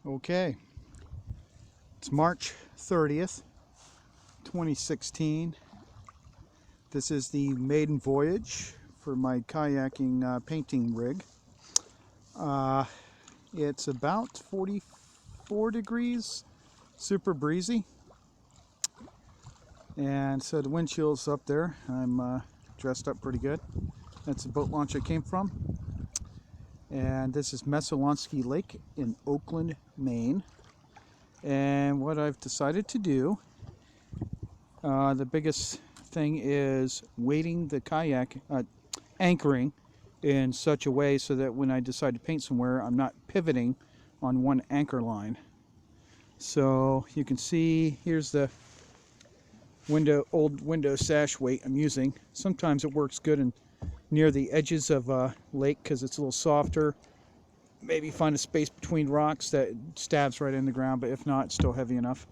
Okay, it's March 30th, 2016. This is the maiden voyage for my kayaking painting rig. Uh, it's about 44 degrees, super breezy. And so the wind chill's up there. I'm dressed up pretty good. That's the boat launch I came from. And this is Messalonsky Lake in Oakland, Maine. And what I've decided to do, the biggest thing is weighting the kayak, anchoring in such a way so that when I decide to paint somewhere, I'm not pivoting on one anchor line. So you can see here's the old window sash weight I'm using. Sometimes it works good near the edges of a lake because it's a little softer. Maybe find a space between rocks that stabs right in the ground, but if not, it's still heavy enough.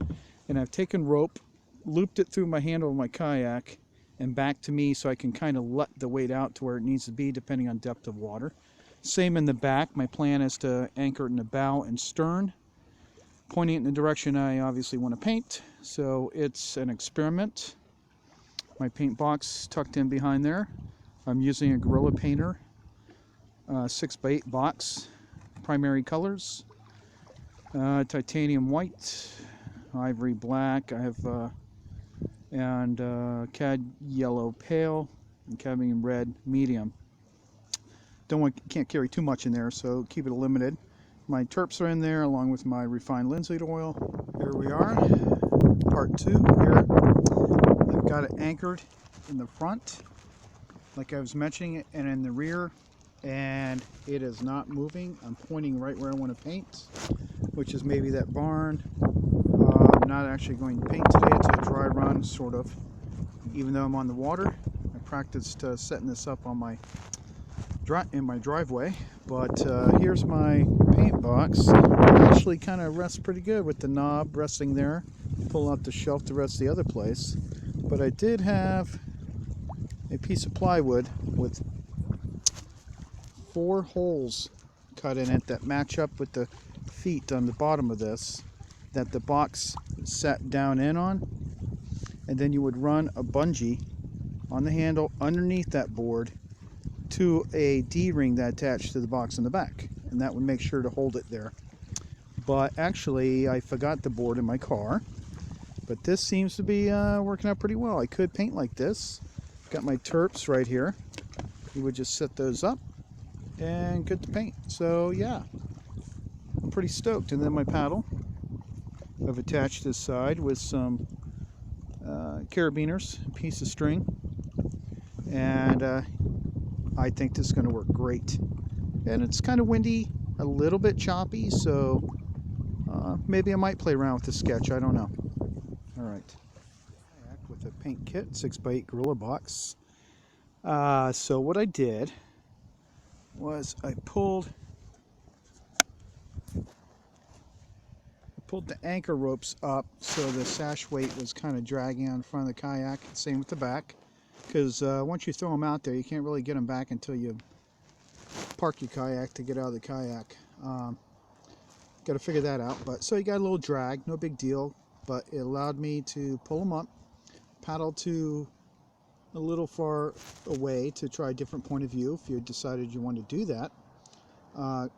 And I've taken rope, looped it through my handle of my kayak and back to me so I can kind of let the weight out to where it needs to be depending on depth of water. Same in the back. My plan is to anchor it in the bow and stern, pointing it in the direction I obviously want to paint. So it's an experiment. My paint box tucked in behind there. I'm using a Gorilla Painter 6x8 box. Primary colors, titanium white, ivory black, I have and cad yellow pale, and cadmium red medium. Can't carry too much in there, so keep it limited. My terps are in there along with my refined linseed oil. Here we are, part 2 here. I've got it anchored in the front like I was mentioning, and in the rear, and it is not moving. I'm pointing right where I want to paint, which is maybe that barn. I'm not actually going to paint today. It's a dry run, sort of, even though I'm on the water. I practiced setting this up on in my driveway, but here's my paint box. It actually kind of rests pretty good with the knob resting there. Pull out the shelf to rest the other place, but I did have a piece of plywood with 4 holes cut in it that match up with the feet on the bottom of this that the box sat down in on, and then you would run a bungee on the handle underneath that board to a D-ring that attached to the box in the back, and that would make sure to hold it there. But actually I forgot the board in my car, but this seems to be working out pretty well. I could paint like this. Got my terps right here. You would just set those up and good to paint. So yeah, I'm pretty stoked. And then my paddle, I've attached this side with some carabiners, a piece of string, and I think this is going to work great. And it's kind of windy, a little bit choppy, so maybe I might play around with the sketch. I don't know. All right, with a paint kit, 6x8 Gorilla box. So what I did was I pulled the anchor ropes up so the sash weight was kind of dragging on the front of the kayak. Same with the back, because once you throw them out there, you can't really get them back until you park your kayak to get out of the kayak. Got to figure that out. But so you got a little drag, no big deal, but it allowed me to pull them up, paddle to a little far away to try a different point of view if you decided you wanted to do that.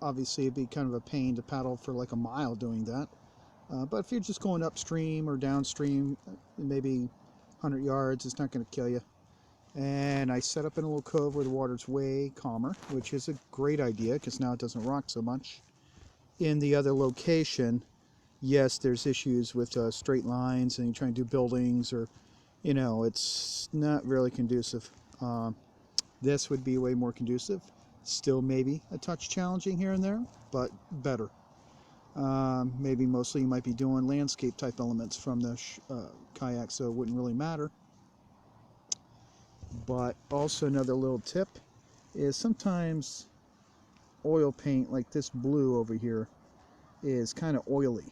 Obviously it'd be kind of a pain to paddle for like a mile doing that. But if you're just going upstream or downstream, maybe 100 yards, it's not going to kill you. And I set up in a little cove where the water's way calmer, which is a great idea because now it doesn't rock so much. In the other location, yes, there's issues with straight lines and you're trying to do buildings, or, you know, it's not really conducive. This would be way more conducive. Still maybe a touch challenging here and there, but better. Maybe mostly you might be doing landscape type elements from the kayak, so it wouldn't really matter. But also another little tip is sometimes oil paint like this blue over here is kind of oily.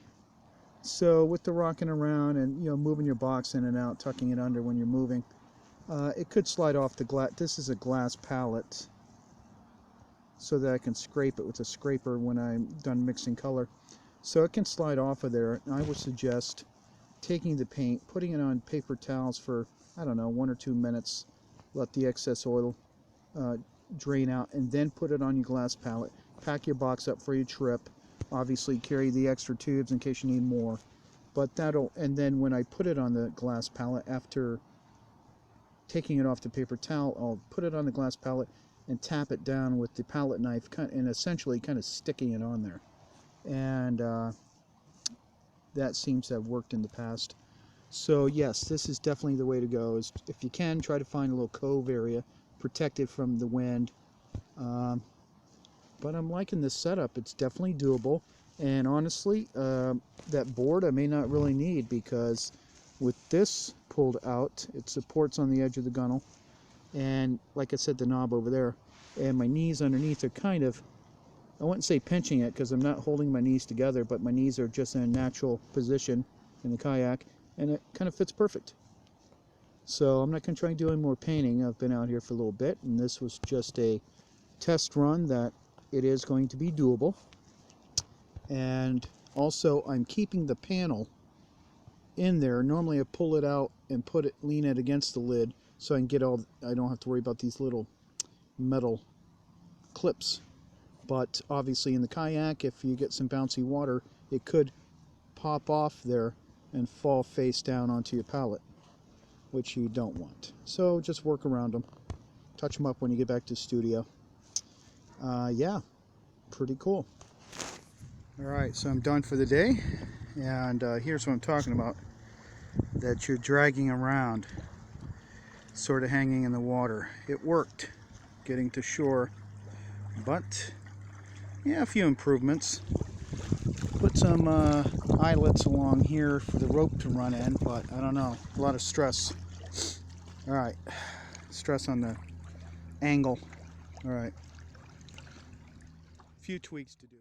So with the rocking around and, you know, moving your box in and out, tucking it under when you're moving, it could slide off the glass. This is a glass palette, so that I can scrape it with a scraper when I'm done mixing color. So it can slide off of there, and I would suggest taking the paint, putting it on paper towels for, I don't know, 1 or 2 minutes, let the excess oil drain out, and then put it on your glass palette. Pack your box up for your trip. Obviously carry the extra tubes in case you need more. But and then when I put it on the glass palette, after taking it off the paper towel, I'll put it on the glass palette and tap it down with the palette knife, and essentially kind of sticking it on there. And that seems to have worked in the past. So yes, this is definitely the way to go. Is if you can, try to find a little cove area, protected from the wind. But I'm liking this setup. It's definitely doable. And honestly, that board I may not really need, because with this pulled out, it supports on the edge of the gunnel. And like I said, the knob over there, and my knees underneath are kind of, I wouldn't say pinching it because I'm not holding my knees together, but my knees are just in a natural position in the kayak, and it kind of fits perfect. So I'm not going to try and do any more painting. I've been out here for a little bit, and this was just a test run that it is going to be doable. And also I'm keeping the panel in there. Normally I pull it out and lean it against the lid so I can get I don't have to worry about these little metal clips. But obviously in the kayak, if you get some bouncy water, it could pop off there and fall face down onto your pallet, which you don't want. So just work around them. Touch them up when you get back to the studio. Yeah, pretty cool. Alright, so I'm done for the day, and here's what I'm talking about. That you're dragging around, sort of hanging in the water. It worked getting to shore, but yeah, a few improvements. Put some eyelets along here for the rope to run in, but I don't know, a lot of stress. Alright, stress on the angle. Alright, a few tweaks to do.